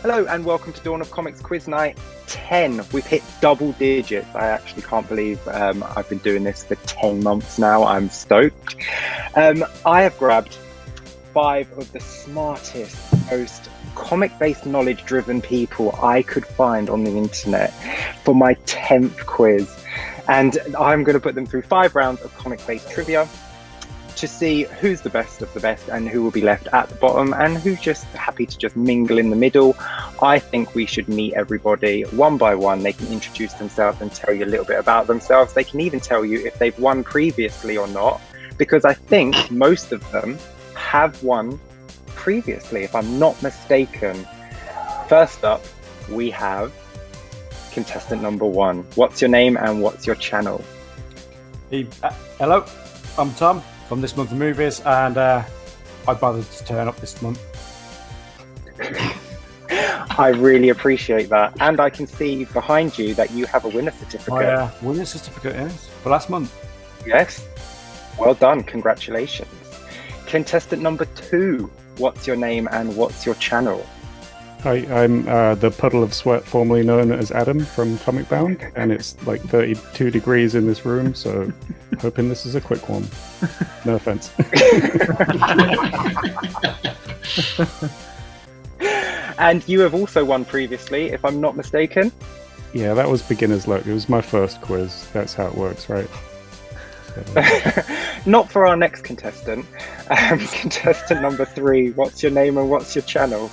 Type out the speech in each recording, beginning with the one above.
Hello and welcome to Dawn of Comics Quiz Night 10. We've hit double digits. I actually can't believe I've been doing this for 10 months now. I'm stoked. I have grabbed 5 of the smartest, most comic-based, knowledge-driven people I could find on the internet for my 10th quiz. And I'm going to put them through 5 rounds of comic-based trivia to see who's the best of the best and who will be left at the bottom and who's just happy to just mingle in the middle. I think we should meet everybody one by one. They can introduce themselves and tell you a little bit about themselves. They can even tell you if they've won previously or not, because I think most of them have won previously, if I'm not mistaken. First up, we have contestant number 1. What's your name and what's your channel? Hello, I'm Tom from This Month of Movies, and I bothered to turn up this month. I really appreciate that, and I can see behind you that you have a winner certificate. My winner certificate is for last month. Yes, well done, congratulations. Contestant number 2, what's your name and what's your channel? Hi, I'm the Puddle of Sweat, formerly known as Adam from Comic Bound, and it's like 32 degrees in this room, so hoping this is a quick one. No offense. And you have also won previously, if I'm not mistaken. Yeah, that was beginner's luck. It was my first quiz. That's how it works, right? So. Not for our next contestant. Contestant number 3, what's your name and what's your channel?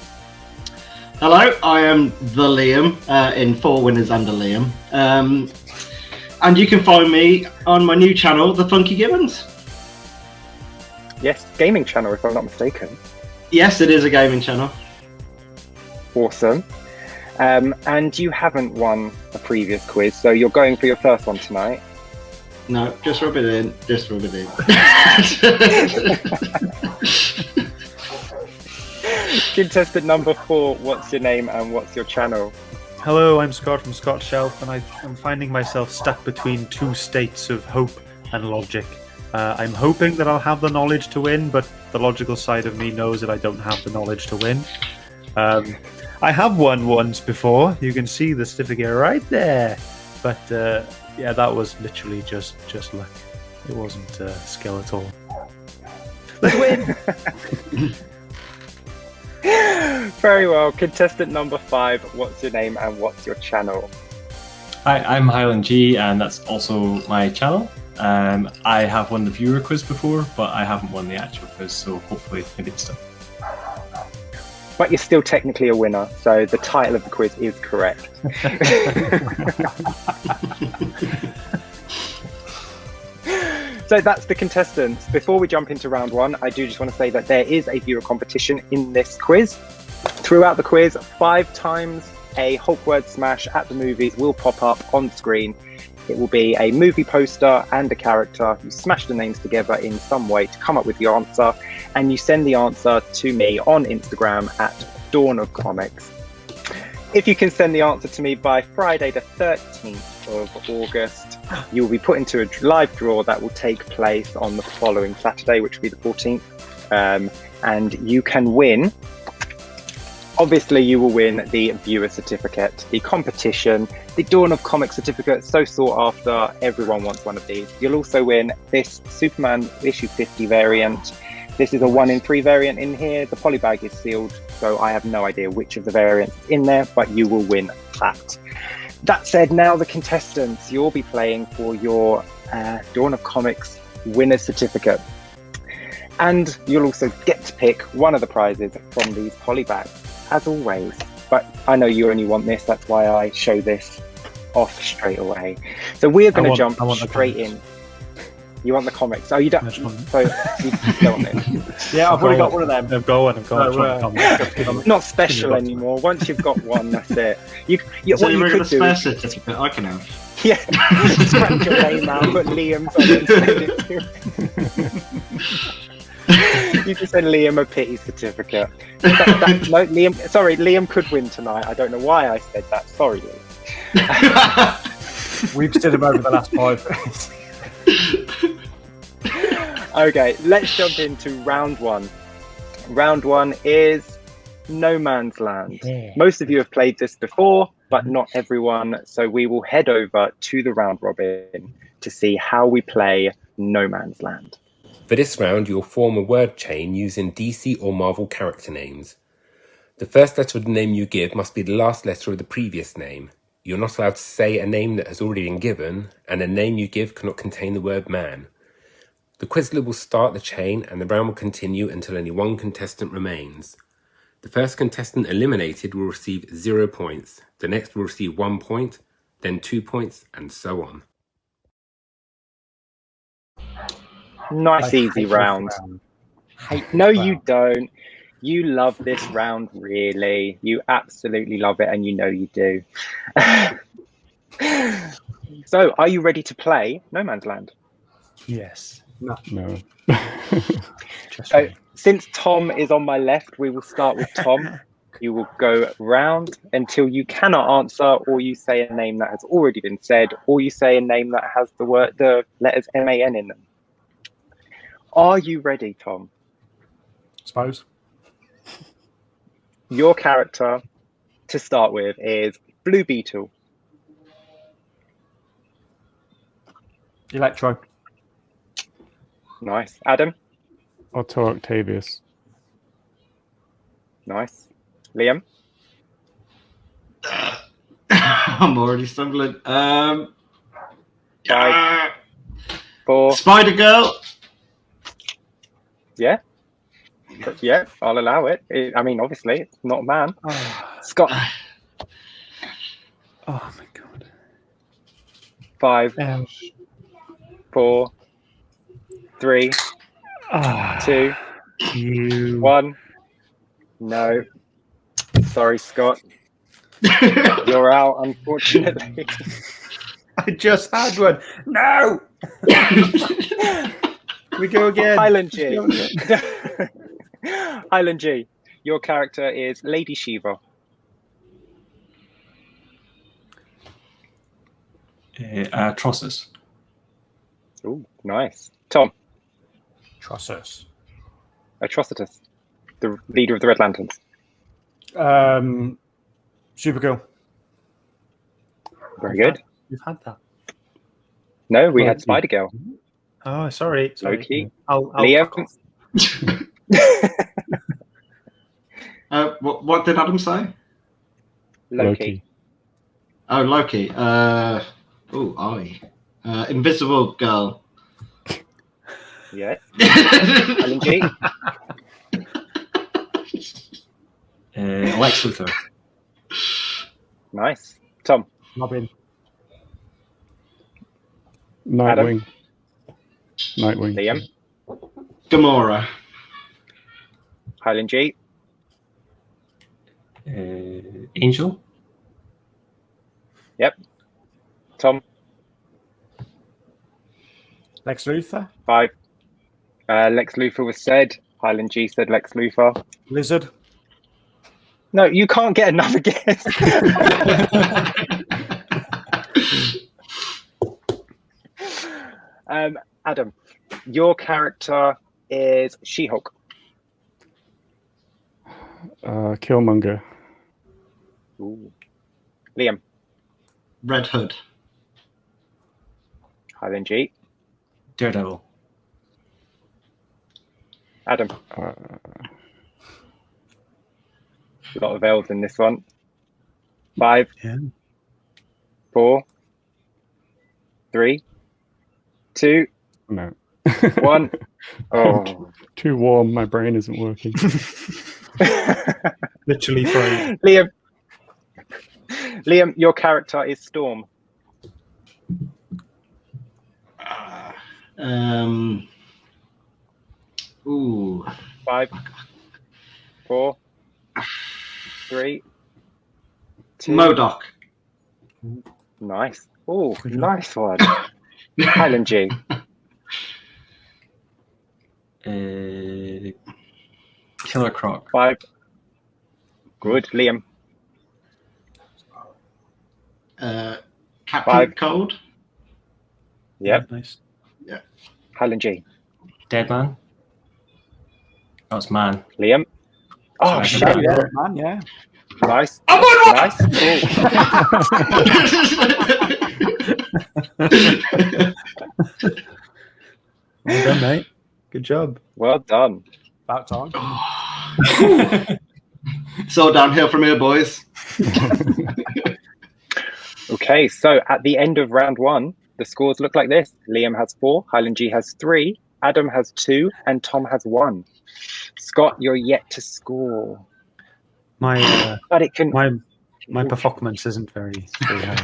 Hello, I am the Liam in 4 Winners and a Liam. And you can find me on my new channel, The Funky Gibbons. Yes, gaming channel, if I'm not mistaken. Yes, it is a gaming channel. Awesome. And you haven't won a previous quiz, so you're going for your first one tonight. No, just rub it in. Just rub it in. Contestant number 4, what's your name and what's your channel? Hello, I'm Scott from Scott Shelf, and I'm finding myself stuck between 2 states of hope and logic. I'm hoping that I'll have the knowledge to win, but the logical side of me knows that I don't have the knowledge to win. I have won once before. You can see the certificate right there. But yeah, that was literally just luck. It wasn't skill at all. Let's win! Very well. Contestant number 5, what's your name and what's your channel? Hi, I'm Highland G, and that's also my channel. I have won the viewer quiz before, but I haven't won the actual quiz, so hopefully maybe it's still. But you're still technically a winner, so the title of the quiz is correct. So that's the contestants. Before we jump into round 1, I do just want to say that there is a viewer competition in this quiz. Throughout the quiz, 5 times a Hulk word smash at the movies will pop up on screen. It will be a movie poster and a character. You smash the names together in some way to come up with the answer, and you send the answer to me on Instagram at Dawn of Comics. If you can send the answer to me by Friday the 13th of August, you will be put into a live draw that will take place on the following Saturday, which will be the 14th. And you can win. Obviously, you will win the viewer certificate, the competition, the Dawn of Comics certificate, so sought after. Everyone wants one of these. You'll also win this Superman issue 50 variant. This is a 1 in 3 variant in here. The polybag is sealed, so I have no idea which of the variants is in there, but you will win that. That said, now the contestants, you'll be playing for your Dawn of Comics winner certificate. And you'll also get to pick one of the prizes from these polybags, as always. But I know you only want this, that's why I show this off straight away. So we're going to jump straight in. You want the comics? Oh, you don't. So you don't want it. Yeah, I've already got one of them. I'm going. Not special anymore. Once you've got one, that's it. So what you you're could a do spare is, certificate I can have. yeah, scratch your name out, put Liam's on it, and send it to you can send Liam a pity certificate. No, Liam. Sorry, Liam could win tonight. I don't know why I said that. Sorry, Liam. We've stood him over the last 5 days. Okay, let's jump into round 1. Round 1 is No Man's Land. Yeah. Most of you have played this before, but not everyone. So we will head over to the round robin to see how we play No Man's Land. For this round, you'll form a word chain using DC or Marvel character names. The first letter of the name you give must be the last letter of the previous name. You're not allowed to say a name that has already been given, and a name you give cannot contain the word man. The Quizlet will start the chain, and the round will continue until only one contestant remains. The first contestant eliminated will receive 0 points. The next will receive 1 point, then 2 points, and so on. Nice, easy round. No, you don't. You love this round, really. You absolutely love it, and you know you do. So, are you ready to play No Man's Land? Yes. No. So, since Tom is on my left, we will start with Tom. You will go round until you cannot answer, or you say a name that has already been said, or you say a name that has the letters MAN in them. Are you ready, Tom? Suppose. Your character to start with is Blue Beetle. Electro. Nice. Adam. Otto Octavius. Nice. Liam. I'm already stumbling. 5, 4. Spider Girl. Yeah. Yeah, I'll allow it. I mean, obviously, it's not a man. Scott. Oh my god. 5, 4, 3, 2, You. 1. No. Sorry, Scott. You're out, unfortunately. I just had one. No. We go again. Highland G. Highland G. Your character is Lady Shiva. Trossus. Ooh, nice. Tom. Trossus. Atrocitus. The leader of the Red Lanterns. Supergirl. Very good. We've had that. No, we had Loki. Spider Girl. Oh, sorry. Loki. I'll Liam. What did Adam say? Loki. Oh, Loki. Invisible Girl. Yeah. Highland G. Lex Luthor. Nice. Tom. Robin. Nightwing. Nightwing. Liam. Gamora. Highland G. Angel. Yep. Tom. Lex Luthor. 5. Lex Luthor was said. Highland G said Lex Luthor. Lizard. No, you can't get another guess. Adam, your character is She-Hulk. Killmonger. Ooh. Liam. Red Hood. Highland G. Daredevil. Adam. A lot of L's in this one. 5, Yeah. 4, 3, 2, No. 1. Oh. Too warm. My brain isn't working. Literally fried. Liam, your character is Storm. Ooh. 5, 4, 3, 2. MODOK. Nice. Oh, nice one. Highland G. Killer Croc. 5. Good. Liam. Captain 5. Cold. Yep. Nice. Highland G. Dead Man. That's man. Liam. Oh, shit, yeah. Man, yeah. Nice. I'm on one! Nice. Well done, mate. Good job. Well done. About time. It's all downhill from here, boys. Okay, so at the end of round 1, the scores look like this. Liam has 4, Highland G has 3, Adam has 2, and Tom has 1. Scott, you're yet to score. My But it can... my performance isn't very high.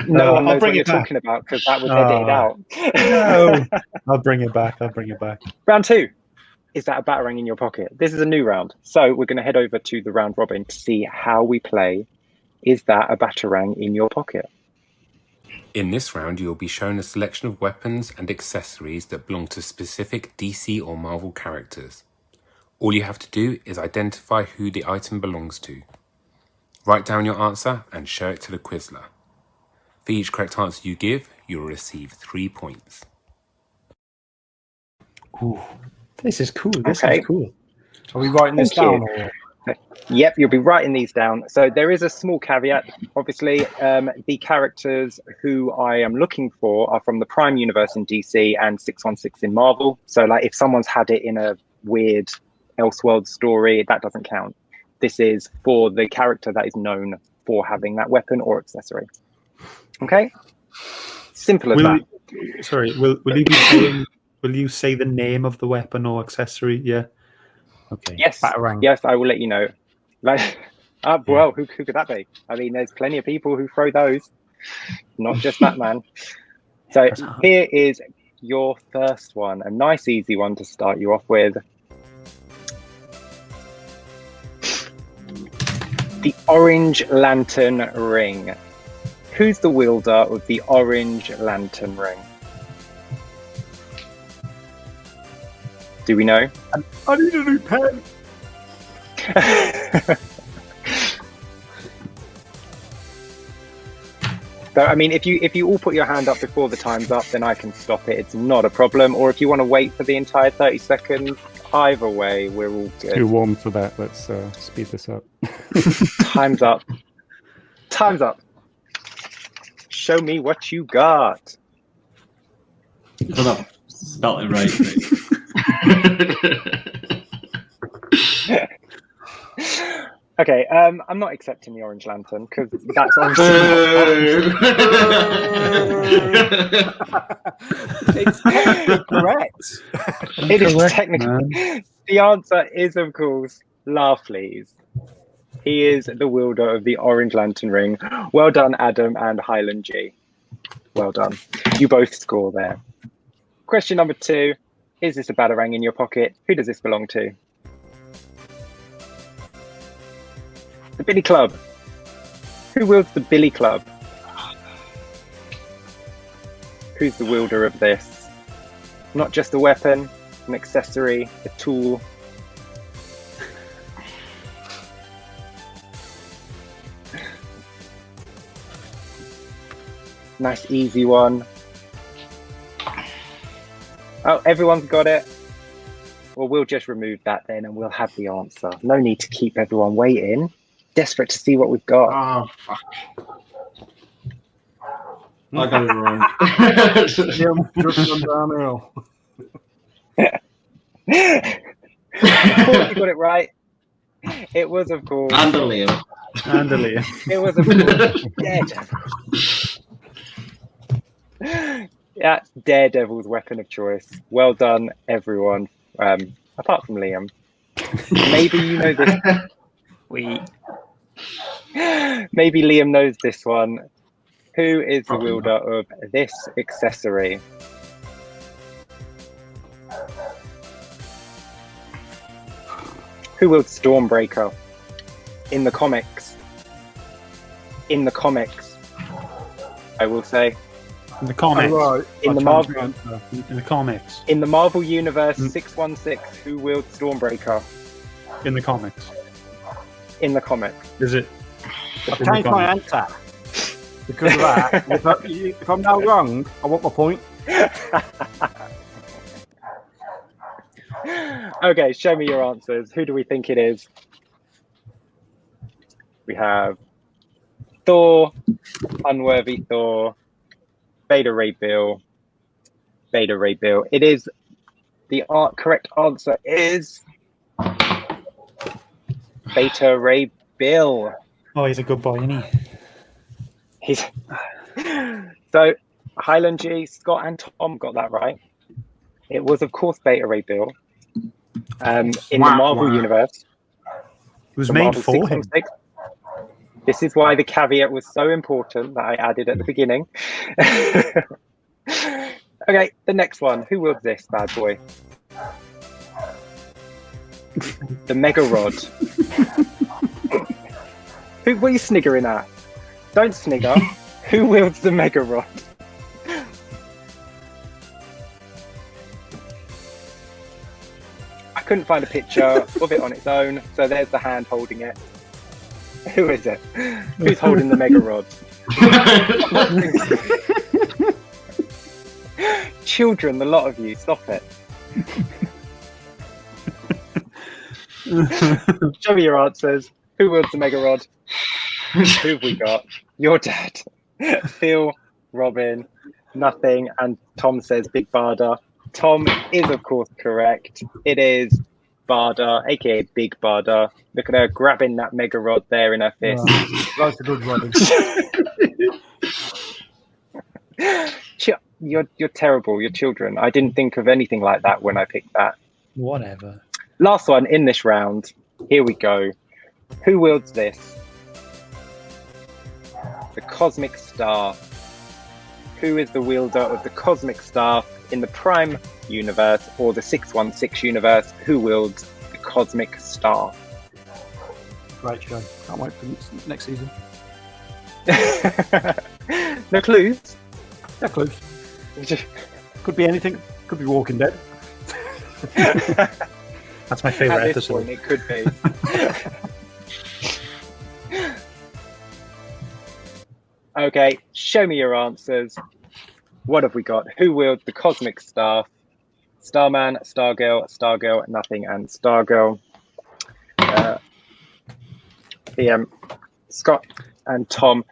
No one I'll knows bring what you're it back. talking about because that was edited out. No, I'll bring it back. Round 2. Is that a batarang in your pocket? This is a new round. So we're going to head over to the round robin to see how we play. Is that a batarang in your pocket? In this round, you will be shown a selection of weapons and accessories that belong to specific DC or Marvel characters. All you have to do is identify who the item belongs to. Write down your answer and show it to the Quizler. For each correct answer you give, you will receive 3 points. Ooh, this is cool. Okay. Is cool. Are we writing this Thank down? you. Or? Yep, you'll be writing these down. So there is a small caveat. Obviously, the characters who I am looking for are from the Prime Universe in DC and 616 in Marvel. So like if someone's had it in a weird Elseworld story, that doesn't count. This is for the character that is known for having that weapon or accessory. Okay? Simple as that. Will you be saying? Will you say the name of the weapon or accessory? Yeah. Okay. Yes, Batarang. yes, I will let you know. Like, well, who could that be? I mean, there's plenty of people who throw those, not just Batman. So here is your first one, a nice, easy one to start you off with. The Orange Lantern Ring. Who's the wielder of the Orange Lantern Ring? Do we know? I need a new pen. So, I mean, if you all put your hand up before the time's up, then I can stop it. It's not a problem. Or if you want to wait for the entire 30 seconds, either way, we're all good. Too warm for that. Let's speed this up. Time's up. Time's up. Show me what you got. Hold up. Spelt it right. Okay, I'm not accepting the Orange Lantern because that's obviously It's correct. it is Correct, technically. man. The answer is, of course, Larfleeze. He is the wielder of the Orange Lantern Ring. Well done, Adam and Highland G. Well done. You both score there. Question number 2. Is this a batarang in your pocket? Who does this belong to? The Billy Club. Who wields the Billy Club? Who's the wielder of this? Not just a weapon, an accessory, a tool. Nice, easy one. Oh, everyone's got it. Well, we'll just remove that then and we'll have the answer. No need to keep everyone waiting. Desperate to see what we've got. Oh, fuck. I got it wrong. Just gone downhill. Of course you got it right. It was, of course. And a Liam. It was, of course, Daredevil. Yeah, Daredevil's weapon of choice. Well done, everyone. Apart from Liam. Maybe you know this. Maybe Liam knows this one. Who is the wielder of this accessory? Who wields Stormbreaker in the comics? In the comics, I will say. In the comics. Right. In the Marvel, In the comics. in the Marvel Universe 616, who wields Stormbreaker In the comics. in the comics? Is it? I've changed my answer because of that. If I'm now wrong, I want my point. Okay, show me your answers. Who do we think it is? We have Thor, Unworthy Thor, Beta Ray Bill, Beta Ray Bill. It is the correct answer is Beta Ray Bill. Oh, he's a good boy, isn't he? He's so Highland G, Scott and Tom got that right. It was, of course, Beta Ray Bill. In the Marvel universe. It was the made Marvel for him. 616. This is why the caveat was so important that I added at the beginning. Okay, the next one. Who wields this bad boy? The Mega Rod. What are you sniggering at? Don't snigger. Who wields the Mega Rod? I couldn't find a picture of it on its own, so there's the hand holding it. Who is it? Who's holding the Mega Rod? Children, the lot of you, stop it. Show me your answers. Who wields the Mega Rod? Who have we got? Your dad. Phil, Robin, nothing, and Tom says Big Barda. Tom is, of course, correct. It is Barda, aka Big Barda. Look at her grabbing that Mega Rod there in her fist. That's a good Robin. You're terrible. You're children. I didn't think of anything like that when I picked that. Whatever. Last one in this round. Here we go. Who wields this? The Cosmic Star. Who is the wielder of the Cosmic Star in the Prime universe or the 616 universe? Who wields the Cosmic Star? Great show. Can't wait for next season. No clues? Yeah, close. Could be anything. Could be Walking Dead. That's my favourite At this episode. point, it could be. Okay, show me your answers. What have we got? Who wields the Cosmic Star? Starman, Stargirl, Nothing, and Stargirl. Scott and Tom.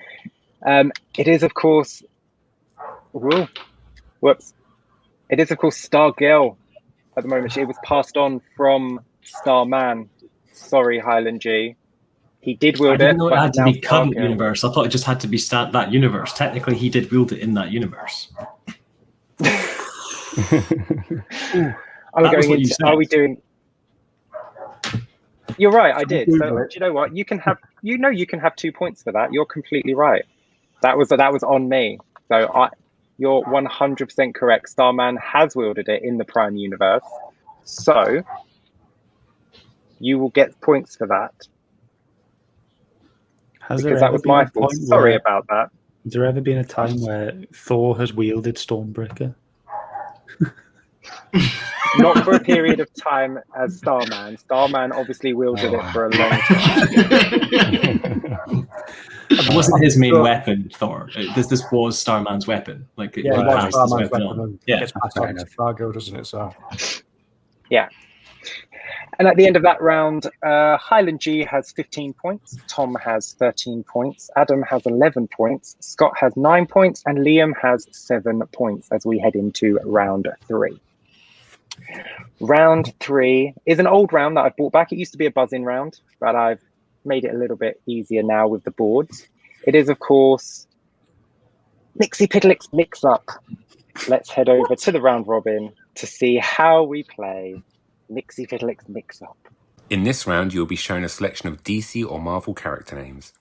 It is, of course. Whoops. It is, of course, Stargirl. At the moment, it was passed on from Starman. Sorry, Highland G. He did wield I didn't it. know it but had to now be current Stargirl. universe. I thought it just had to be that universe. Technically, he did wield it in that universe. Are we doing? You're right. I did. So do you know what? You can have 2 points for that. You're completely right. That was on me. So you're 100% correct. Starman has wielded it in the Prime universe. So you will get points for that. Because that was my fault. Sorry about that. Has there ever been a time where Thor has wielded Stormbreaker? Not for a period of time as Starman. Starman obviously wielded it for a long time. It wasn't his main weapon, Thor. This was Starman's weapon. Like, Yeah, he it was passed his Starman's weapon weapon. on. And Yeah, gets passed on to Fargo, doesn't it? So Yeah. And at the end of that round, Highland G has 15 points, Tom has 13 points, Adam has 11 points, Scott has 9 points, and Liam has 7 points as we head into round 3. Round 3 is an old round that I've brought back. It used to be a buzz-in round, but I've made it a little bit easier now with the boards. It is, of course, Mixie Piddlix Mix Up. Let's head over to the round robin to see how we play Mixie Piddlix Mix Up. In this round, you'll be shown a selection of DC or Marvel character names.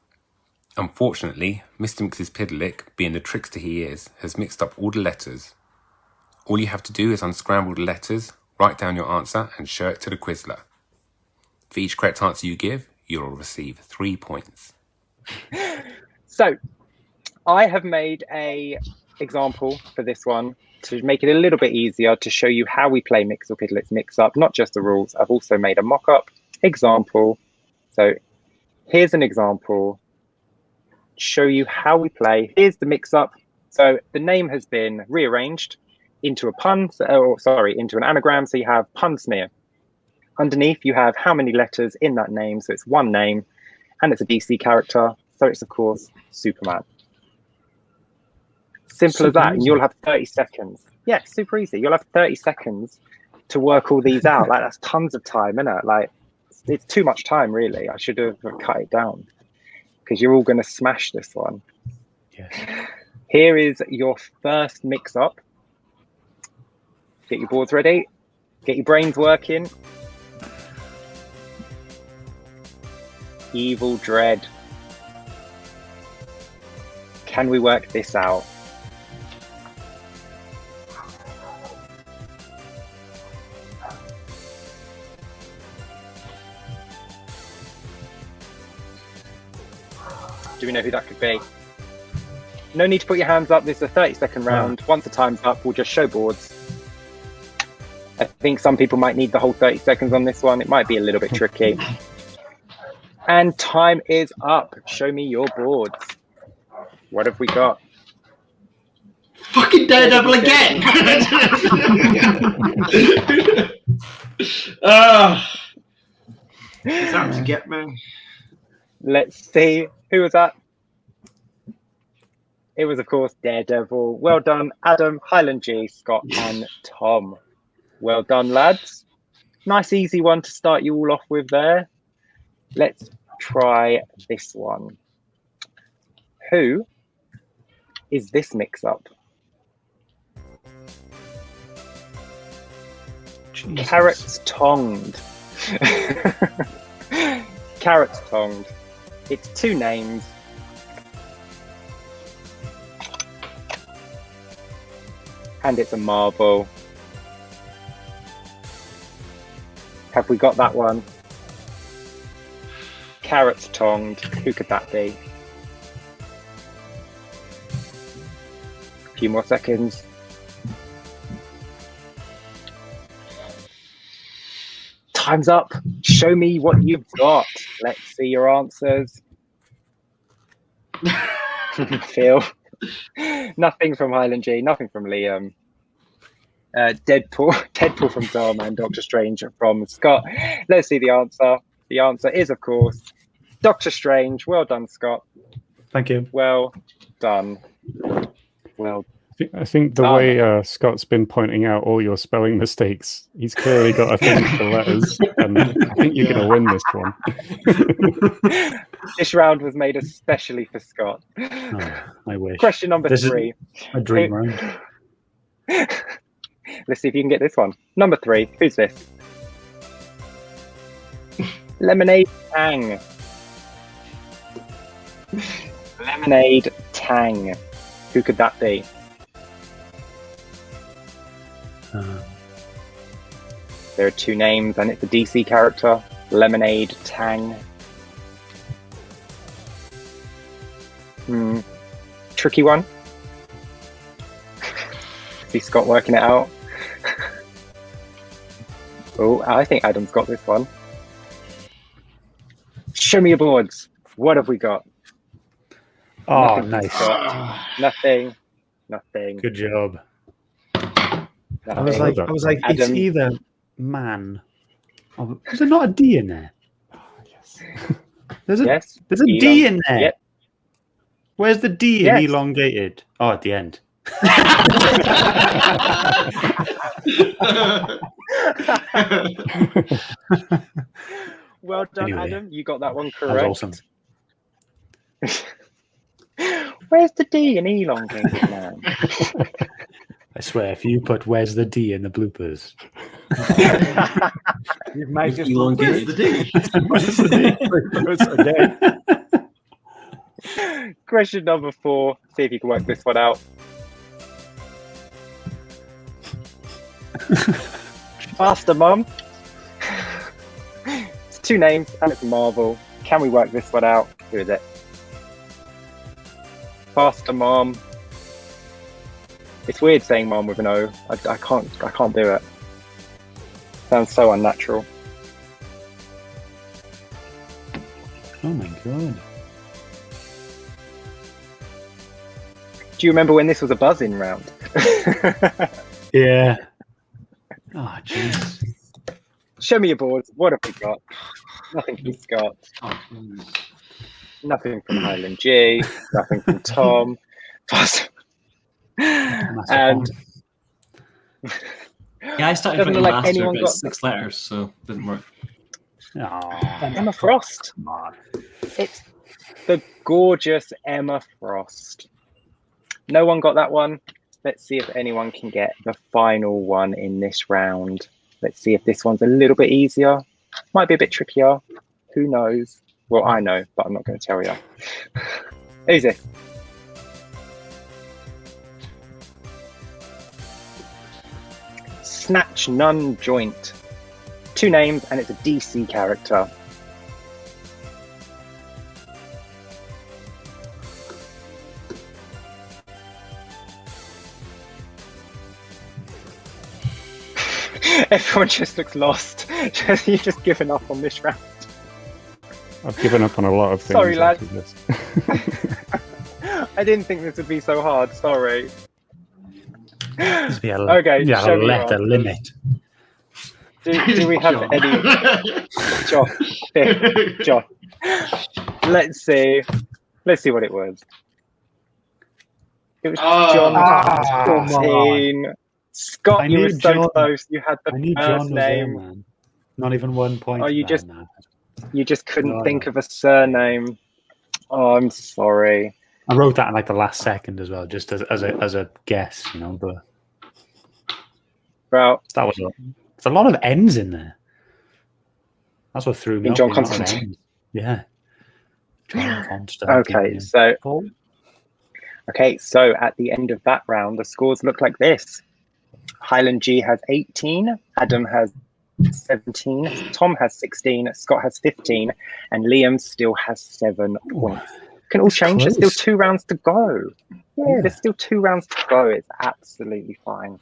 Unfortunately, Mr. Mxyzptlk, being the trickster he is, has mixed up all the letters. All you have to do is unscramble the letters, write down your answer, and show it to the Quizler. For each correct answer you give, you'll receive 3 points. So, I have made a example for this one to make it a little bit easier to show you how we play Mix or Piddlix Mix Up, not just the rules. I've also made a mock-up example. So here's an example. Show you how we play. Here's the mix-up. So the name has been rearranged into a pun, into an anagram. So you have pun smear. Underneath, you have how many letters in that name. So it's one name, and it's a DC character. So it's, of course, Superman. Simple as that. And you'll have 30 seconds. Yeah, super easy. You'll have 30 seconds to work all these out. Like, that's tons of time, isn't it? Like, it's too much time, really. I should have cut it down because you're all going to smash this one. Yeah. Here is your first mix-up. Get your boards ready. Get your brains working. Evil Dread. Can we work this out? Do we know who that could be? No need to put your hands up. This is a 30-second round. Once the time's up, we'll just show boards. I think some people might need the whole 30 seconds on this one. It might be a little bit tricky. And time is up. Show me your boards. What have we got? Fucking Daredevil again! It's out to get me. Let's see. Who was that? It was, of course, Daredevil. Well done, Adam, Highland G, Scott, and Tom. Well done, lads. Nice, easy one to start you all off with there. Let's try this one. Who is this mix-up? Carrots tongued. Carrots tongued. It's two names. And it's a Marvel. Have we got that one? Carrots tongued. Who could that be? A few more seconds. Time's up. Show me what you've got. Let's see your answers. Phil. Nothing from Highland G, nothing from Liam. Deadpool from Tom, and Doctor Strange from Scott. Let's see the answer. The answer is, of course, Doctor Strange. Well done, Scott. Thank you. Well done. Well I think the way Scott's been pointing out all your spelling mistakes, he's clearly got a thing for letters, and I think you're going to win this one. This round was made especially for Scott. Oh, I wish. Question number 3. A dream round. Let's see if you can get this one. Number 3. Who's this? Lemonade Tang. Lemonade Tang. Who could that be? There are two names, and it's a DC character. Lemonade Tang. Tricky one. See Scott working it out. Oh, I think Adam's got this one. Show me your boards. What have we got? Oh, Nothing, nice. Scott. Nothing. Good job. Nothing. I was like, it's Adam. either man. Oh, is there not a D in there? Yes. There's a Yes. there's a D in there. Yep. Where's the D Yes. in elongated? Oh, at the end. Well done, Anyway, Adam. You got that one That correct. was awesome. Where's the D in elongated, man? I swear, if you put "Where's the D" in the bloopers, You might just Where's the D? again. Question number 4. See if you can work this one out. Faster, Mum. It's two names and it's Marvel. Can we work this one out? Who is it? Faster, Mom. It's weird saying Mom with an O. I can't do it. Sounds so unnatural. oh my god! Do you remember when this was a buzz-in round? Yeah. Oh jeez. Show me your boards. What have we got? Nothing from Scott. Nothing from Highland G. Nothing from Tom. And Yeah, I started Doesn't writing look like master, anyone but got it's 6 letters, so it didn't work. Emma Frost. Come on. It's the gorgeous Emma Frost. No one got that one. Let's see if anyone can get the final one in this round. Let's see if this one's a little bit easier. Might be a bit trickier. Who knows? Well, I know, but I'm not going to tell you. Who's this? Snatch Nun Joint. 2 names, and it's a DC character. Everyone just looks lost. You've just given up on this round. I've given up on a lot of things. Sorry, lads. after this. I didn't think this would be so hard. Sorry. Okay, show me let the your limit. Do we have John. any? John. Let's see. Let's see what it was. It was John come 14. Scott, I you were need so John. close. You had the I need first John was there, name. man. Not even 1 point. Oh, you for just- that, man. You just couldn't No, think no. of a surname. Oh, I'm sorry. I wrote that in like the last second as well, just as a guess, you know. But Well, that was there's a lot of N's in there. That's what threw me In off. John the amount of Constantine. N's. Yeah. John Constantine. okay, so at the end of that round, the scores look like this. Highland G has 18, Adam has 17, Tom has 16, Scott has 15, and Liam still has 7 points. Can all That's change. There's close. still 2 rounds to go. Yeah, Yeah. there's still 2 rounds to go. It's absolutely fine.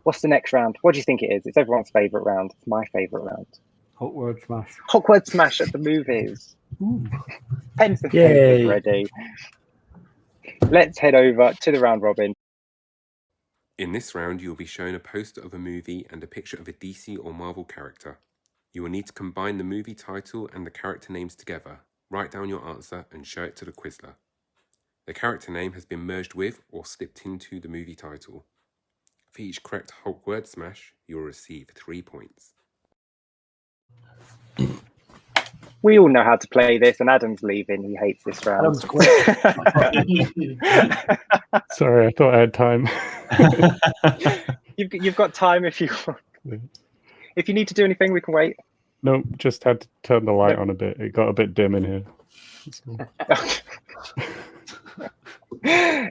What's the next round? What do you think it is? It's everyone's favourite round. It's my favourite round. Hot word smash. Hot word smash at the movies. Pens and Yay. papers ready. Let's head over to the round robin. In this round, you will be shown a poster of a movie and a picture of a DC or Marvel character. You will need to combine the movie title and the character names together, write down your answer, and show it to the Quizler. The character name has been merged with or slipped into the movie title. For each correct Hulk word smash, you will receive 3 points. We all know how to play this, and Adam's leaving. He hates this round. Adam's quick. Sorry, I thought I had time. You've got time if you want. If you need to do anything, we can wait. Nope, just had to turn the light on a bit. It got a bit dim in here.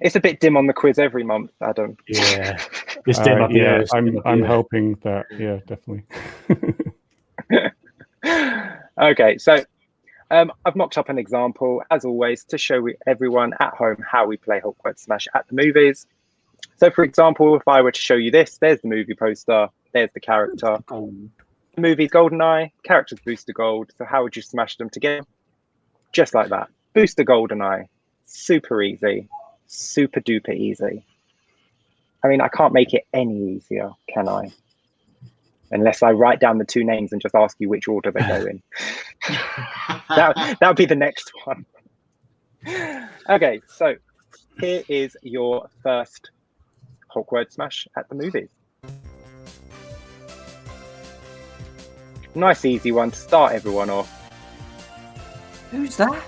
It's a bit dim on the quiz every month, Adam. Yeah. It's dim up yeah, here. it's dim up I'm here. helping that. Yeah, definitely. Okay, so I've mocked up an example, as always, to show everyone at home how we play Hulk Word Smash at the movies. So, for example, if I were to show you this, there's the movie poster, there's the character. The movie's GoldenEye, character's Booster Gold. So how would you smash them together? Just like that. Booster GoldenEye. Super easy. Super duper easy. I mean, I can't make it any easier, can I? Unless I write down the 2 names and just ask you which order they go in. that would be the next one. Okay, so here is your first Hulk word smash at the movies. Nice easy one to start everyone off. Who's that?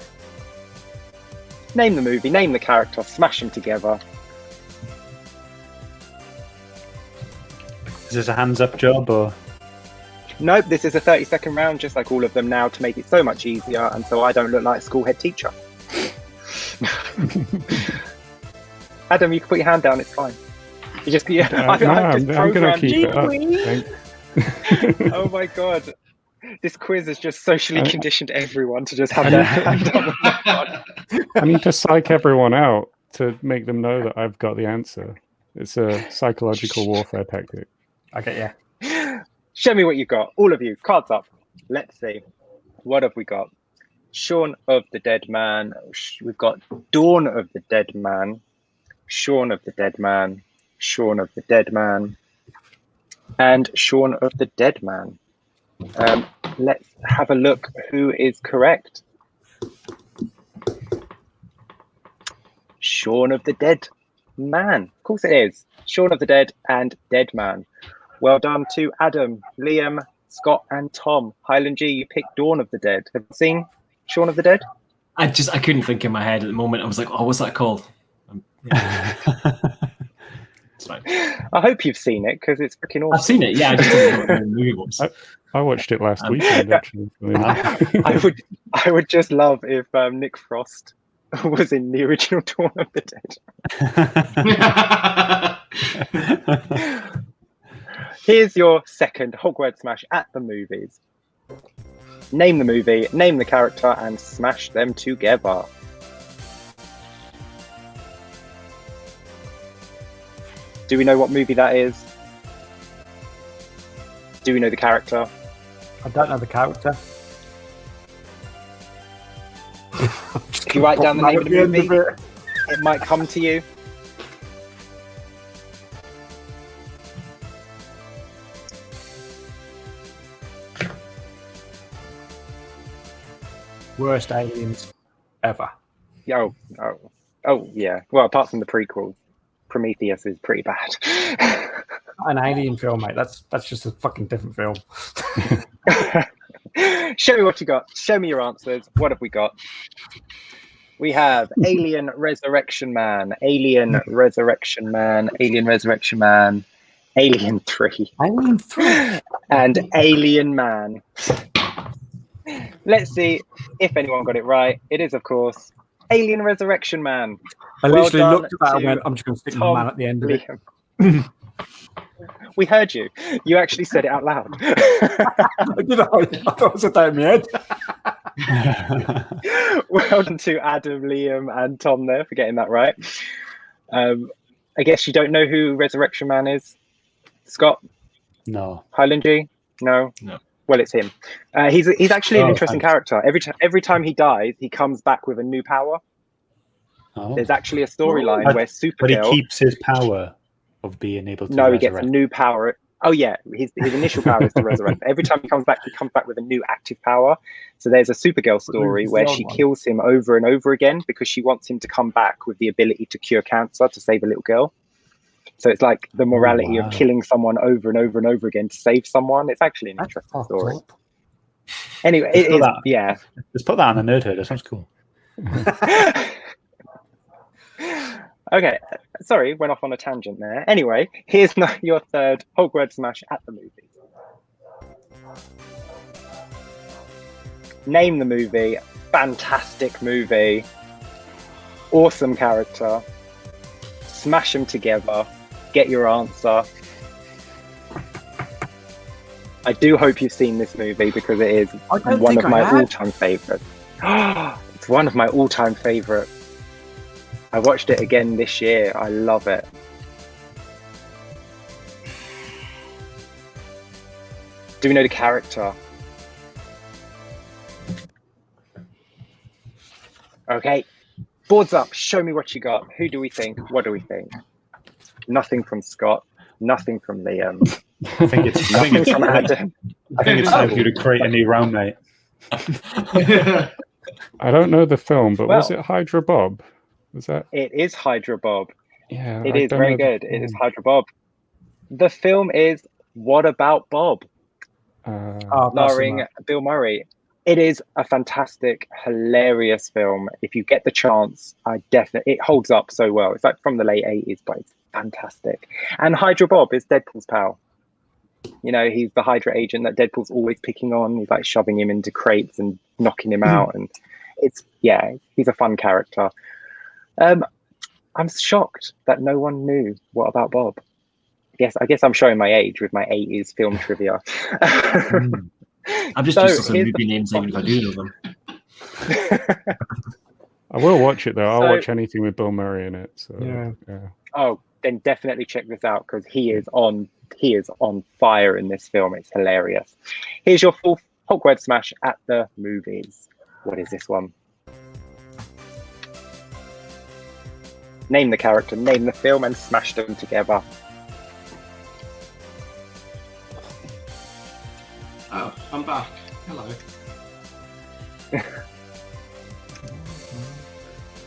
Name the movie, name the character, smash them together. Is this a hands up job or? Nope, this is a 30-second round, just like all of them now, to make it so much easier, and so I don't look like a school head teacher. Adam, you can put your hand down, it's fine. You just, No, I've just I'm gonna programmed keep you. it up. Thank- Oh my god. This quiz has just socially conditioned everyone to just have their hand up. I need to psych everyone out to make them know that I've got the answer. It's a psychological warfare tactic. Okay, yeah. Show me what you got. All of you, cards up. Let's see. What have we got? Shaun of the Dead Man. We've got Dawn of the Dead Man. Shaun of the Dead Man. Shaun of the Dead Man. And Shaun of the Dead Man. Let's have a look who is correct. Shaun of the Dead Man. Of course it is. Shaun of the Dead and Dead Man. Well done to Adam, Liam, Scott, and Tom. Highland G, you picked Dawn of the Dead. Have you seen Shaun of the Dead? I couldn't think in my head at the moment. I was like, oh, what's that called? It's fine. I hope you've seen it because it's freaking awesome. I've seen it, yeah. I just didn't know what the movie was. I watched it last weekend, actually. I would just love if Nick Frost was in the original Dawn of the Dead. Here's your second Hogwarts smash at the movies. Name the movie, name the character, and smash them together. Do we know what movie that is? Do we know the character? I don't know the character. If you write down the name of the movie, it might come to you. Worst aliens ever. Oh, yeah. Well, apart from the prequels, Prometheus is pretty bad. An alien film, mate. That's just a fucking different film. Show me what you got. Show me your answers. What have we got? We have Alien Resurrection Man, Alien Resurrection Man, Alien Resurrection Man, Alien 3. Alien 3? And Alien Man. Let's see if anyone got it right. It is, of course, Alien Resurrection Man. I literally done looked at that and to went, I'm just going to stick my Tom man at the end of it. Liam. We heard you. You actually said it out loud. I thought it was a in my head. Well done to Adam, Liam, and Tom there for getting that right. I guess you don't know who Resurrection Man is, Scott? No. Highland G? No. No. Well, it's him. He's actually an interesting character. Every time he dies, he comes back with a new power. Oh. There's actually a storyline where Supergirl. But he keeps his power of being able to. No, he gets a new power. Oh yeah, his initial power is to resurrect. Every time he comes back with a new active power. So there's a Supergirl story where she kills him over and over again because she wants him to come back with the ability to cure cancer to save a little girl. So it's like the morality of killing someone over and over and over again to save someone. It's actually an interesting story. Anyway, it is, yeah. Let's put that on the Nerdhood. That sounds cool. Okay, sorry, went off on a tangent there. Anyway, here's your third Hogwarts smash at the movies. Name the movie. Fantastic movie. Awesome character. Smash them together. Get your answer. I do hope you've seen this movie because it is one of my all-time favourites. It's one of my all-time favourites. I watched it again this year. I love it. Do we know the character? Okay. Boards up. Show me what you got. Who do we think? What do we think? Nothing from Scott. Nothing from Liam. I think it's from Adam. I think it's time for you to create a new round, mate. I don't know the film, but was it Hydra Bob? Was that? It is Hydra Bob. Yeah, it is very good. It is Hydra Bob. The film is What About Bob? Starring Bill Murray. It is a fantastic, hilarious film. If you get the chance, it holds up so well. It's like from the late 80s, but it's fantastic. And Hydra Bob is Deadpool's pal. You know, he's the Hydra agent that Deadpool's always picking on. He's like shoving him into crates and knocking him out. And he's a fun character. I'm shocked that no one knew What About Bob. I guess I'm showing my age with my 80s film trivia. I'm just used to some movie names, even if I do know them. I will watch it though. I'll watch anything with Bill Murray in it. So yeah. Oh, then definitely check this out because he is on fire in this film. It's hilarious. Here's your fourth Hogwarts smash at the movies. What is this one? Name the character, name the film, and smash them together. Oh, I'm back. Hello.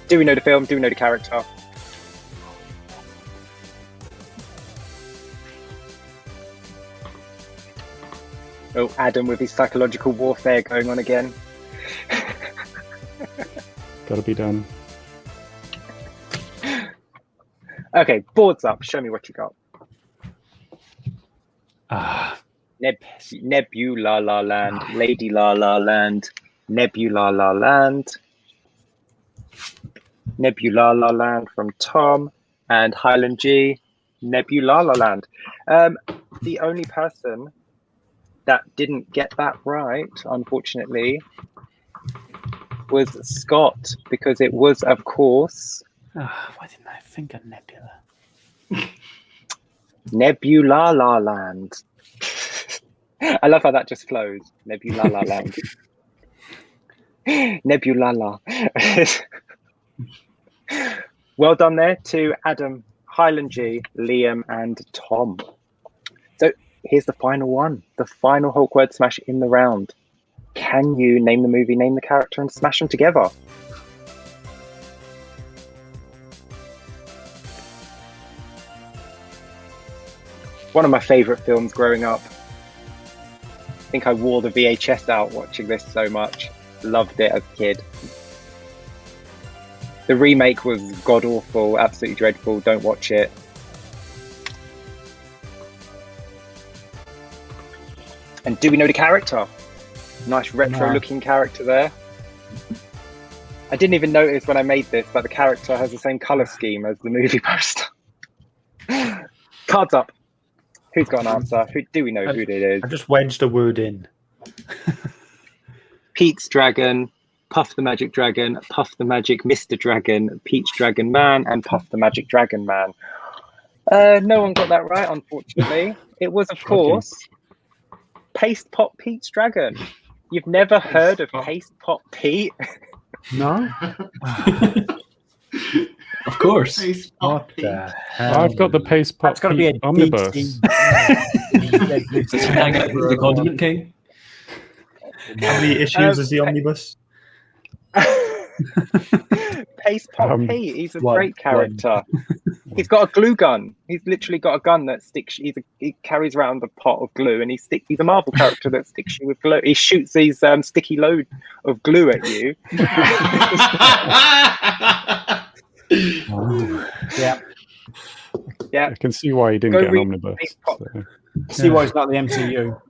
Do we know the film? Do we know the character? Oh, Adam with his psychological warfare going on again. Gotta be done. Okay, boards up. Show me what you got. Nebula La Land, Lady La La Land, Nebula La Land, Nebula La Land from Tom, and Highland G, Nebula La Land. The only person that didn't get that right, unfortunately, was Scott, because it was, of course, Why didn't I think of Nebula? Nebula La Land. I love how that just flows. Nebula La Land. Nebula La. Well done there to Adam, Highland G, Liam, and Tom. So here's the final one, the final Hulk word smash in the round. Can you name the movie, name the character, and smash them together? One of my favourite films growing up. I think I wore the VHS out watching this so much. Loved it as a kid. The remake was god awful, absolutely dreadful. Don't watch it. And do we know the character? Nice retro looking character there. I didn't even notice when I made this, but the character has the same colour scheme as the movie poster. Cards up. Who's got an answer? Do we know who it is? I just wedged a word in. Pete's Dragon, Puff the Magic Dragon, Puff the Magic Mr. Dragon, Peach Dragon Man, and Puff the Magic Dragon Man. No one got that right, unfortunately. It was, of course, Paste Pot Pete's Dragon. You've never heard of Paste Pot Pete? No? Of course. What the hell? I've got the Paste Pot That's got to be a omnibus. Hang out with the Condiment King. How many issues is the omnibus? Paste Pot Pete, he's a one, great character. He's got a glue gun. He's literally got a gun that sticks. He carries around a pot of glue, and he's a Marvel character that sticks you with glue. He shoots these sticky load of glue at you. Yeah. Yeah. I can see why he didn't Go get an read omnibus. Paste Pot. So. See why it's not the MCU.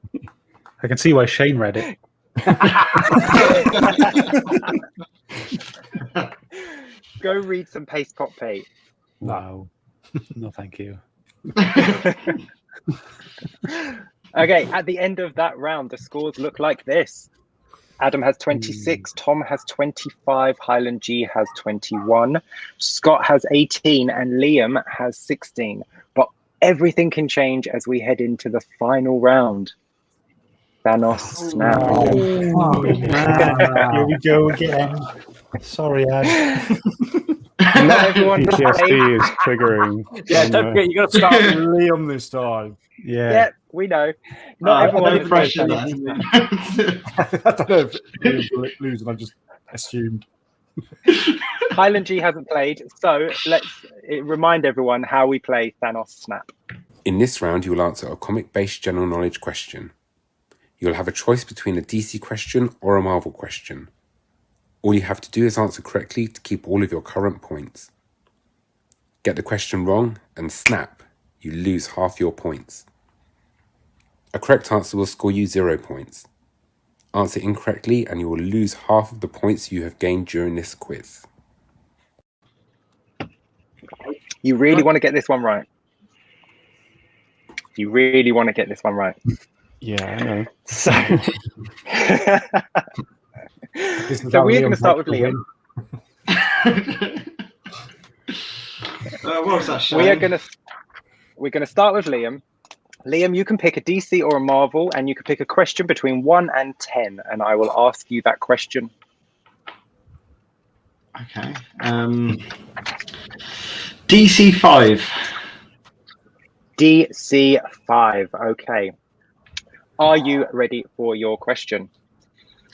I can see why Shane read it. Go read some Paste Pot Pete. No. No, thank you. Okay, at the end of that round, the scores look like this. Adam has 26, Tom has 25, Highland G has 21, Scott has 18, and Liam has 16. But everything can change as we head into the final round. Thanos snap. Here we go again. Sorry, Ad. Not everyone has PTSD is triggering. Yeah, don't forget, you got to start with Liam this time. Yeah, we know. Not everyone has pressure played. then. I don't know if Liam's losing, I just assumed. Highland G hasn't played, so let's remind everyone how we play Thanos Snap. In this round, you will answer a comic-based general knowledge question. You'll have a choice between a DC question or a Marvel question. All you have to do is answer correctly to keep all of your current points. Get the question wrong, and snap, you lose half your points. A correct answer will score you 0 points. Answer incorrectly, and you will lose half of the points you have gained during this quiz. You really want to get this one right. You really want to get this one right. Yeah, I know. So, This is so how we're Liam going to start with makes the Liam. What was that, Shane? We're going to start with Liam. Liam, you can pick a DC or a Marvel, and you can pick a question between 1 and 10, and I will ask you that question. Okay. DC 5. DC 5. Okay. Are you ready for your question?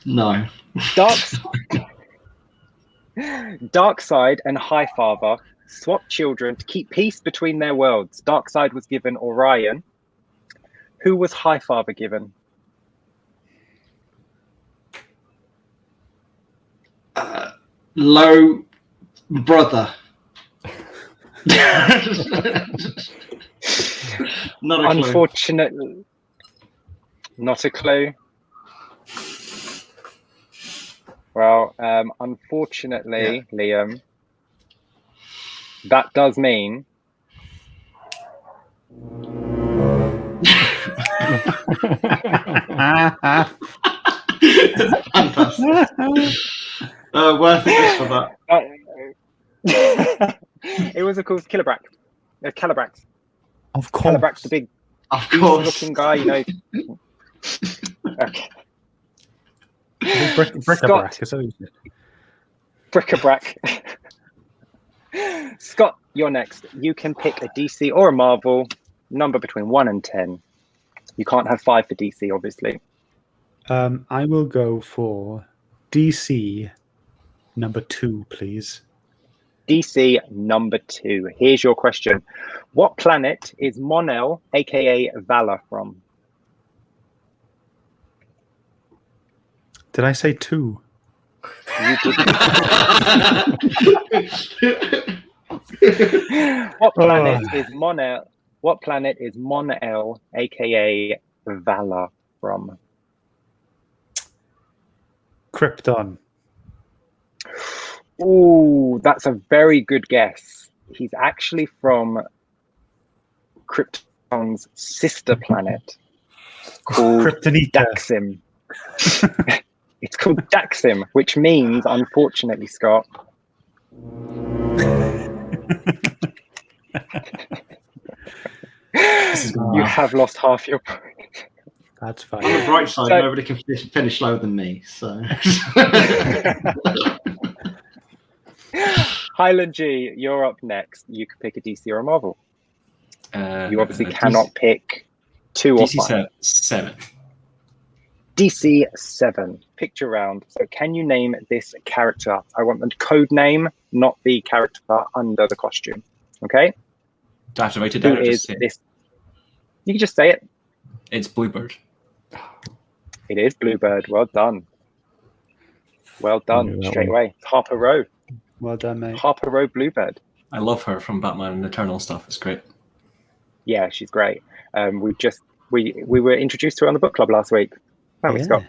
No. Darkseid and Highfather swapped children to keep peace between their worlds. Darkseid was given Orion. Who was Highfather given? Low brother. Not a clue. Unfortunately, not a clue. Well, unfortunately, Liam, that does mean Fantastic. Worth it just for that. it was, of course, Calibrax. Calibrax. Of course. Calibrax, the big Of course. looking guy, you know. Okay. Bric-a-brac, is that what you said? Bric-a-brac. Scott, you're next. You can pick a DC or a Marvel number between 1 and 10. You can't have 5 for DC, obviously. I will go for DC number 2, please. DC number 2. Here's your question. What planet is Mon-El, aka Valor, from? Did I say 2? You did. What planet is Mon-El? What planet is Mon-El, aka Valor, from? Krypton. Ooh, that's a very good guess. He's actually from Krypton's sister planet called Kryptonita. Daxim. It's called Daxim, which means, unfortunately, Scott, you have lost half your point. That's fine. On the bright side, So- nobody can finish lower than me. So. Highland G, you're up next. You can pick a DC or a Marvel. You obviously cannot pick 2 or DC 5. 7. DC 7. Picture round. So can you name this character? I want the code name, not the character under the costume. Okay? Do I have to write it Who down or is just say it? this? You can just say it. It's Bluebird. It is Bluebird. Well done. Well I knew done. that Straight one. away. Harper Row. Well done, mate. Harper Row Bluebird. I love her from Batman and Eternal stuff. It's great. Yeah, she's great. We were introduced to her on the book club last week. Oh, we Scott.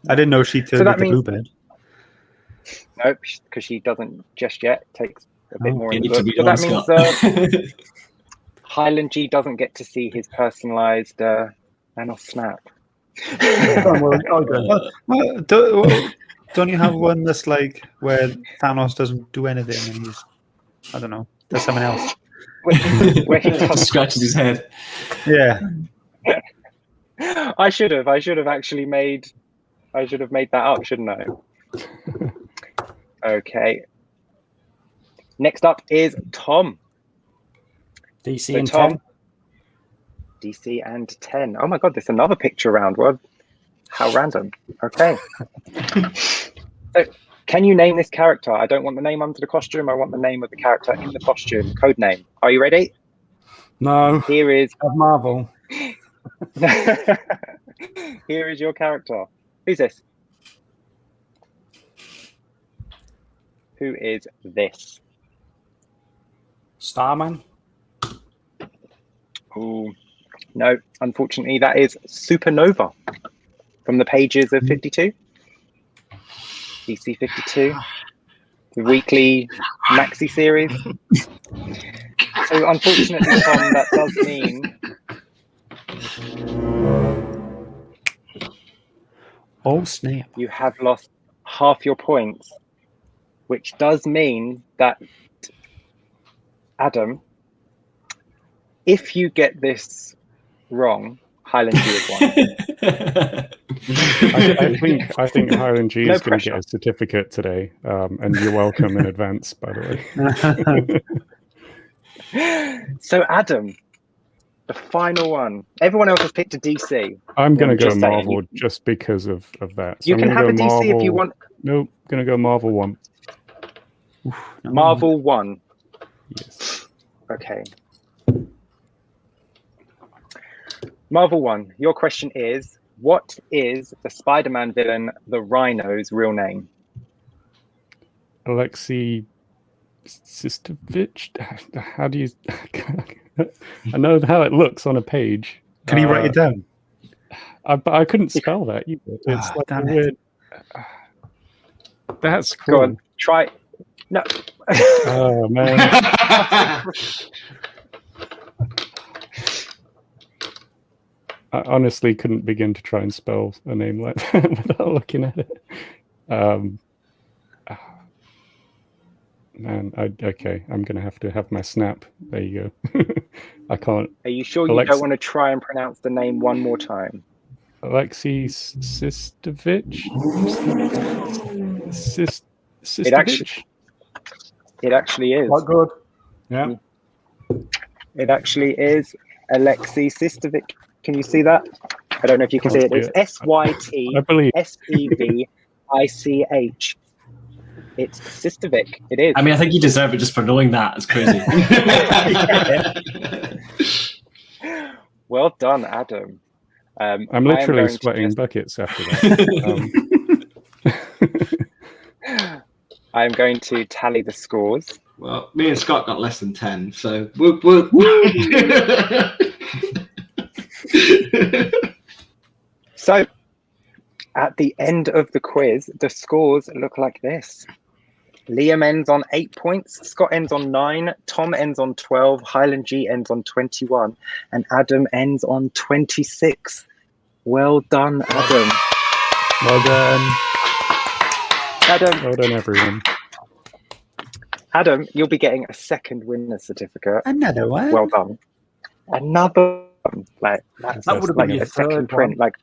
I didn't know she turned that into means- Bluebird. Nope, because she doesn't just yet. It takes a bit Oh, more You in the need to book. read So on, that means Scott. Highland G doesn't get to see his personalised Thanos snap. Well, don't you have one that's like where Thanos doesn't do anything and he's, I don't know, does something else? Where he Just does. scratches his head. Yeah. I should have actually made. I should have made that up, shouldn't I? Okay. Next up is DC Tom. So and Tom, 10. DC and 10. Oh my god, there's another picture round. Well, how random. Okay. So, can you name this character? I don't want the name under the costume. I want the name of the character in the costume. Code name. Are you ready? No. Here is. Of Marvel. Here is your character. Who's this? Who is this? Starman. Oh, no. Unfortunately, that is Supernova from the pages of 52. DC 52. The weekly maxi series. So, unfortunately, Tom, that does mean Oh, snap. you have lost half your points, which does mean that, Adam, if you get this wrong, Highland G is one. I think Highland G No is going to pressure. get a certificate today, and you're welcome in advance, by the way. So, Adam, The final one. Everyone else has picked a DC. I'm going to go just saying, Marvel just because of that. So You I'm can gonna have a go DC if you Marvel. want. Nope, going to go Marvel 1. Marvel 1. Yes. Okay. Marvel 1. Your question is, what is the Spider-Man villain, the Rhino's real name? Alexei Sistovich? How do you... I know how it looks on a page. Can you write it down? But I couldn't spell that either. It's like a damn it. weird... That's Go cool. on, try. No. Oh, man. I honestly couldn't begin to try and spell a name like that without looking at it. Man, okay, I'm going to have my snap. There you go. I can't. Are you sure you don't want to try and pronounce the name one more time? Alexei Sistovich? Sistovich? It actually is. Quite good. Yeah. It actually is Alexei Sistovic. Can you see that? I don't know if you can see it. It's SYTSEVICH. It's Sistovic. It is. I mean, I think you deserve it just for knowing that. It's crazy. Well done, Adam. I'm literally sweating buckets after that. I'm going to tally the scores. Well, me and Scott got less than 10, so So, at the end of the quiz, the scores look like this. Liam ends on 8 points, Scott ends on 9, Tom ends on 12, Highland G ends on 21, and Adam ends on 26. Well done, Adam. Well done. Adam. Well done, everyone. Adam, you'll be getting a second winner's certificate. Another one. Well done. Another one. Like that would have like been a your second third print. one. Like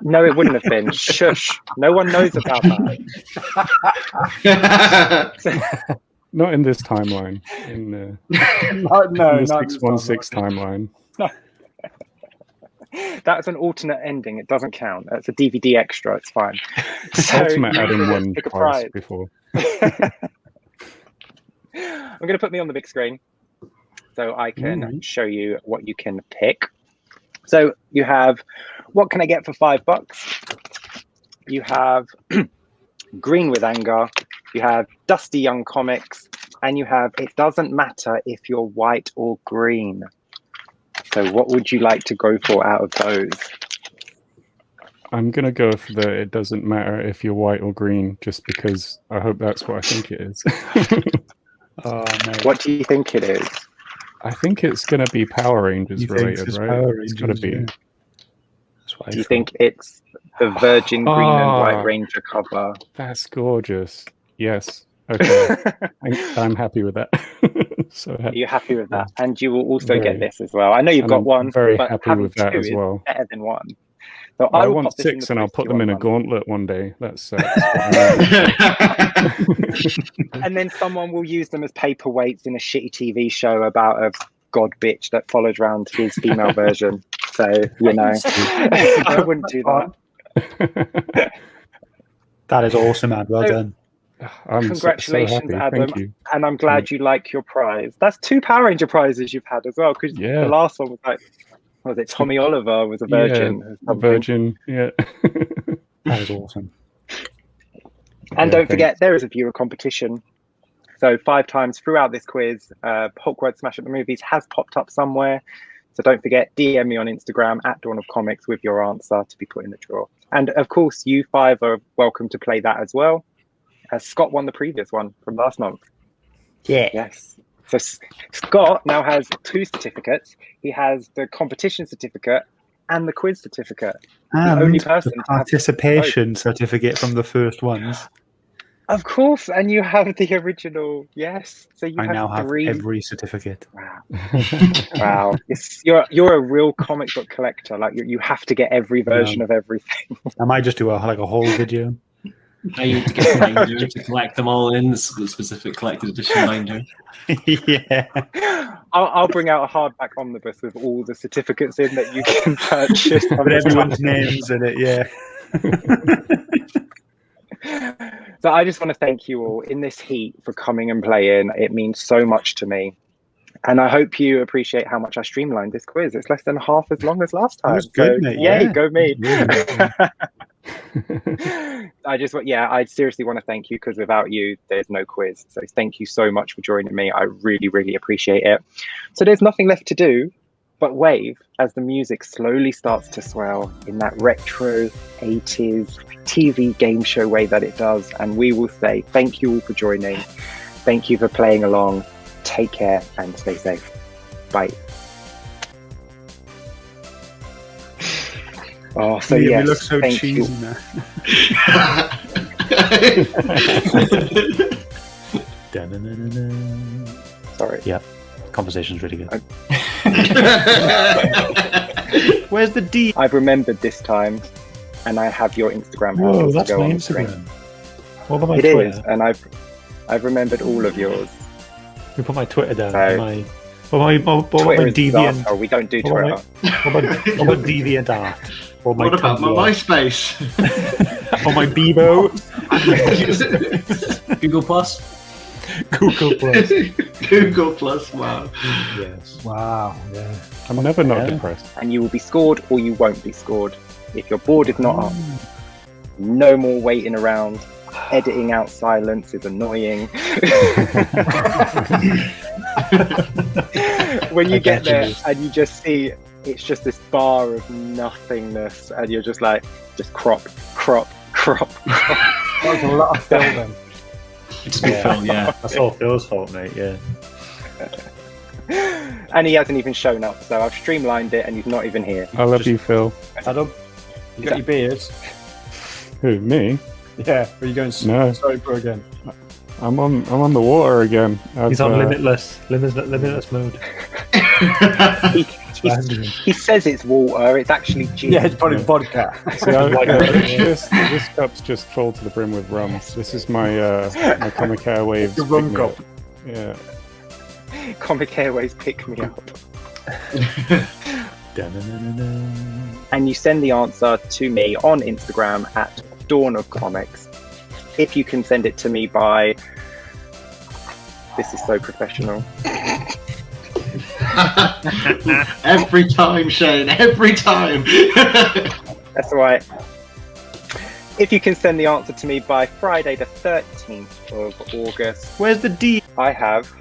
no, it wouldn't have been. Shush. No one knows about that. Not in this timeline. In no, the not 616 timeline. That's an alternate ending. It doesn't count. That's a DVD extra. It's fine. So Ultimate Adam won pick a twice prize. before. I'm going to put me on the big screen so I can show you what you can pick. So you have, what can I get for $5? You have Green with Anger. You have Dusty Young Comics. And you have It Doesn't Matter If You're White or Green. So what would you like to go for out of those? I'm going to go for the It Doesn't Matter If You're White or Green, just because I hope that's what I think it is. Oh, no. What do you think it is? I think it's going to be Power Rangers You think related, it's right? Power It's got to Rangers, be. yeah. That's what I Do you thought. think it's the Virgin Green and White Oh. Ranger cover? That's gorgeous. Yes. Okay. I'm happy with that. So Are happy. you happy with that? And you will also Very. get this as well. I know you've And got I'm one, very but happy having with that two as is well. better than one. So I will want pop this in 6 the and I'll quiz put to them you in a on gauntlet one day. That's what I mean. And then someone will use them as paperweights in a shitty TV show about a god bitch that follows around his female version. So, you know, I wouldn't do that. That is awesome, man. Well So- done. I'm Congratulations, so happy. Adam. Thank you. And I'm glad you like your prize. That's 2 Power Ranger prizes you've had as well, because Yeah. the last one was like, what was it, Tommy Oliver was a virgin. or something. Virgin, yeah. That is awesome. And Yeah, don't forget, there is a viewer competition. So 5 times throughout this quiz, Hulk Smash at the Movies has popped up somewhere. So don't forget, DM me on Instagram at Dawn of Comics with your answer to be put in the draw. And of course, you 5 are welcome to play that as well. Scott won the previous one from last month. Yeah. Yes. So Scott now has 2 certificates. He has the competition certificate and the quiz certificate. And only person the to have participation certificate from the first ones. Of course, and you have the original. Yes. So you I have now have 3. every certificate. Wow. Wow. You're a real comic book collector. Like you have to get every version of everything. I might just do a whole video. I need to get a binder to collect them all in the specific collected edition binder. Yeah. I'll bring out a hardback omnibus with all the certificates in that you can purchase. With everyone's names in it, yeah. So I just want to thank you all in this heat for coming and playing. It means so much to me. And I hope you appreciate how much I streamlined this quiz. It's less than half as long as last time. was good, mate. Yay, Yeah. go me. Really I seriously want to thank you, because without you, there's no quiz. So thank you so much for joining me. I really, really appreciate it. So there's nothing left to do but wave as the music slowly starts to swell in that retro 80s TV game show way that it does. And we will say thank you all for joining. Thank you for playing along. Take care and stay safe. Bye. Oh, so yeah, yes, we look so thank cheesy you. now. Dun-dun-dun-dun-dun. Sorry. Yeah, conversation's really good. Where's the D? I've remembered this time, and I have your Instagram handles Whoa, to that's go my on the screen. Instagram. What about my It Twitter? is, and I've remembered all of yours. We put my Twitter down. So- What about Twitter my is deviant? disaster. We don't do What Twitter. about what about deviant art? Or my What about my Tumblr? MySpace? Or my Bebo? Google Plus. Google Plus. Google Plus, wow. Yes. Wow. Yeah. I'm never not Yeah. depressed. And you will be scored or you won't be scored. If your board is not up, no more waiting around. Editing out silence is annoying. When you get there and you just see it's just this bar of nothingness, and you're just like, just crop. That was a lot of filming. It's been Phil, yeah. That's all Phil's fault, mate. Yeah. And he hasn't even shown up, so I've streamlined it and he's not even here. I love Just- you, Phil. Adam, you got your beard? Who, me? Yeah. Are you going No. sober again? I'm on the water again. He's on limitless mode. He says it's water, it's actually gin. Yeah, it's probably vodka. See, Like- this cup's just full to the brim with rum. This is my my Comic Airwaves. The rum pick-me-up. cup. Yeah. Comic Airways pick me up. Dun-dun-dun-dun-dun. And you send the answer to me on Instagram at Dawn of Comics. If you can send it to me by... This is so professional. Every time, Shane, every time. That's all right. If you can send the answer to me by Friday the 13th of August, Where's the D? I have,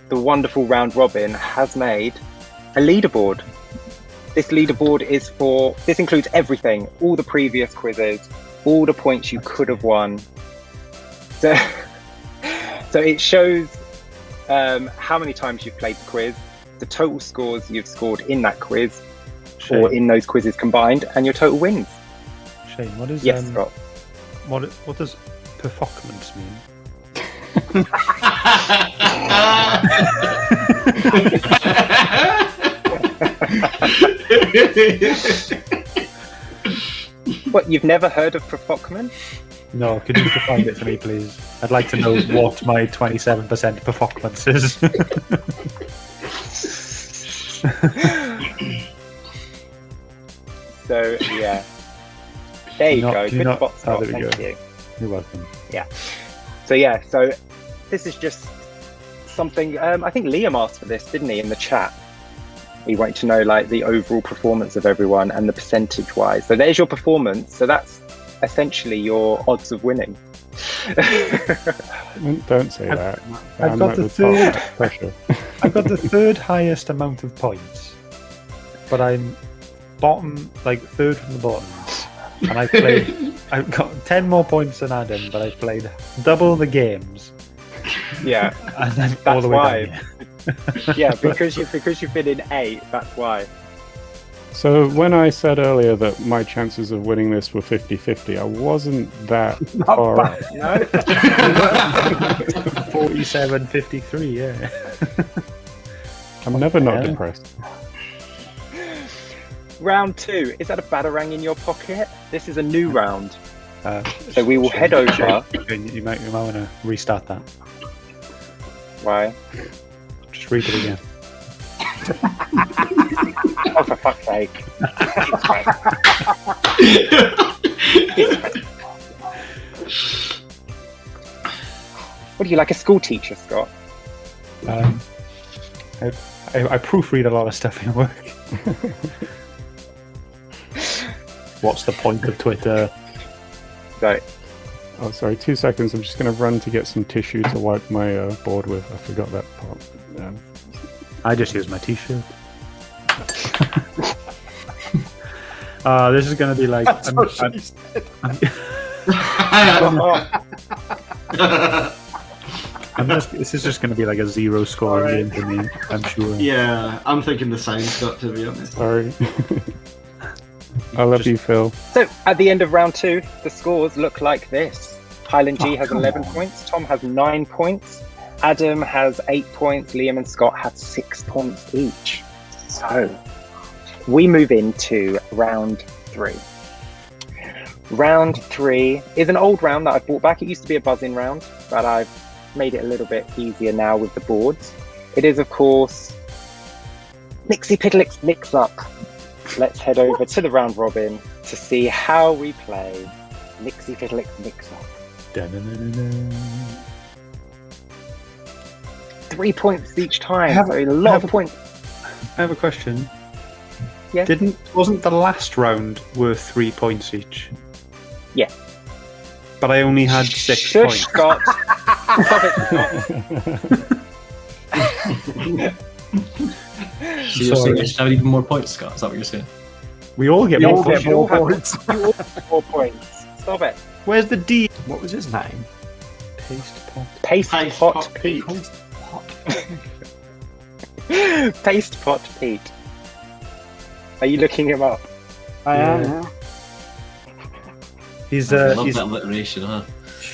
the wonderful Round Robin has made a leaderboard. This leaderboard this includes everything, all the previous quizzes, all the points you could have won. So it shows how many times you've played the quiz, the total scores you've scored in that quiz, or Shane, in those quizzes combined, and your total wins. Shane, what is Yes, Scott. what does performance mean? What, you've never heard of Profokman? No, could you define it for me, please? I'd like to know what my 27% performance is. So, yeah. There you Not- go. do you Good not- spot, oh, Scott. there we Thank go. you. You're welcome. So, yeah. So, this is just something... I think Liam asked for this, didn't he, in the chat? He wanted to know, like, the overall performance of everyone and the percentage-wise. So, there's your performance. So, that's essentially your odds of winning. Don't say that. I've I'm got at the top. Pressure. I've got the third highest amount of points, but I'm bottom, like third from the bottom. And I've got 10 more points than Adam, but I've played double the games. Yeah. And I'm all That's the way why. down here. Yeah, because you've been in 8, that's why. So when I said earlier that my chances of winning this were 50-50, I wasn't that far off. No? 47-53, yeah. I'm never not Yeah. depressed. Round 2. Is that a batarang in your pocket? This is a new round. So we will head over. You might want to restart that. Why? Just read it again. Oh, for fuck's sake. What are you, like a school teacher, Scott? I proofread a lot of stuff in work. What's the point of Twitter? Right. Oh, sorry, 2 seconds. I'm just going to run to get some tissue to wipe my board with. I forgot that part. I just use my t-shirt. This is going to be like... this is just going to be like a 0 score game for me, I'm sure. Yeah, I'm thinking the same, Scott, to be honest. Sorry. I love you, Phil. So, at the end of round 2, the scores look like this. Highland G has 11 points, Tom has 9 points, Adam has 8 points, Liam and Scott have 6 points each. So, we move into round 3. Round 3 is an old round that I've brought back. It used to be a buzzing round, but I've made it a little bit easier now with the boards. It is, of course, Mixy Piddlix Mix Up. Let's head over to the round robin to see how we play Mixy Piddlix Mix Up. 3 points each time, so a lot of points. I have a question. Yeah. Wasn't the last round worth 3 points each? Yeah. But I only had 6 Shush, points. Scott. Stop it, Scott. So you're saying I should have even more points, Scott? Is that what you're saying? We all get You more all points. get more points. You all get more points. Stop it. Where's the D? What was his name? Paste pot. Paste Paste Pot Pot Pete. Pete. Paste Pot Pete. Are you looking him up? I am. Yeah. He's I love that alliteration, huh?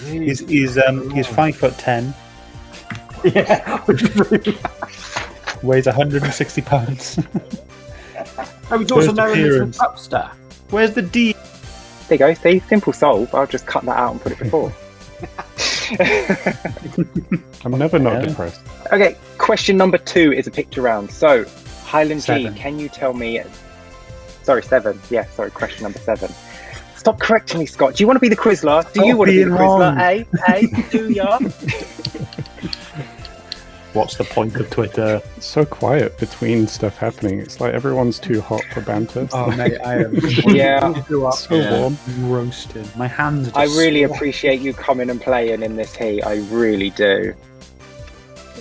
he's 5'10", Yeah. weighs 160 pounds. I was also First known as the appearance. Upstar. Where's the D? There you go. See, simple solve. I'll just cut that out and put it before. I'm never not depressed. Okay, question number 2 is a picture round. So, Highland G, 7. can you tell me... Sorry, 7. Yeah, sorry, question number 7. Stop correcting me, Scott. Do you want to be the Quizler? Do you Stop want to be the being Quizler? wrong. Do ya? What's the point of Twitter? It's so quiet between stuff happening. It's like everyone's too hot for banter. Oh, mate, I am Yeah. It's so warm. roasted. My hands are just I really appreciate you coming and playing in this heat. I really do.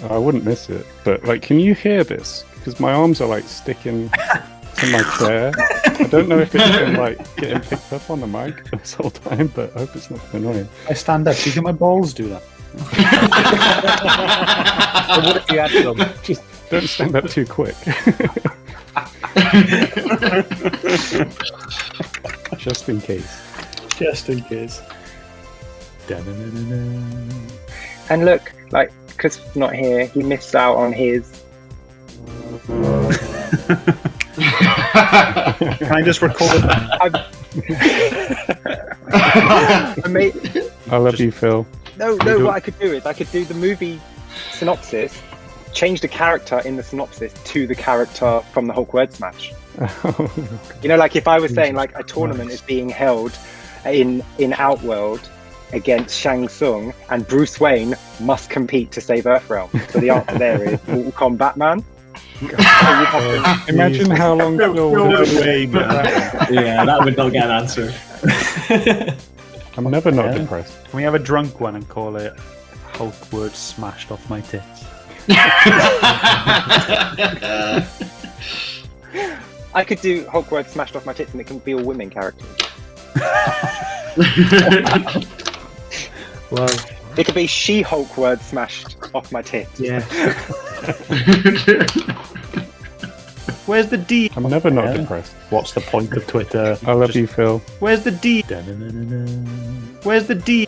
I wouldn't miss it. But like, can you hear this? Because my arms are like sticking to my chair. I don't know if it's been like getting picked up on the mic this whole time, but I hope it's not annoying. I stand up. Do you think my balls do that? Or what if you had them? Just don't stand up too quick. Just in case. Just in case. And look, like, because he's not here, he missed out on his... Can I just record that? I love you, Phil. No, what I could do is I could do the movie synopsis, change the character in the synopsis to the character from the Hulk word smash. You know, like if I was saying like a tournament is being held in Outworld against Shang Tsung and Bruce Wayne must compete to save Earthrealm. So the answer there is Mortal Kombat Man. Imagine how long Phil would Yeah, that would not get an answer. I'm never not depressed. Can we have a drunk one and call it Hulk word smashed off my tits? I could do Hulk word smashed off my tits and it can be all women characters. Well, It could be She-Hulk word smashed off my tits. yeah. Where's the D? I'm never not depressed. What's the point of Twitter? I love you, Phil. Where's the D? Where's the D?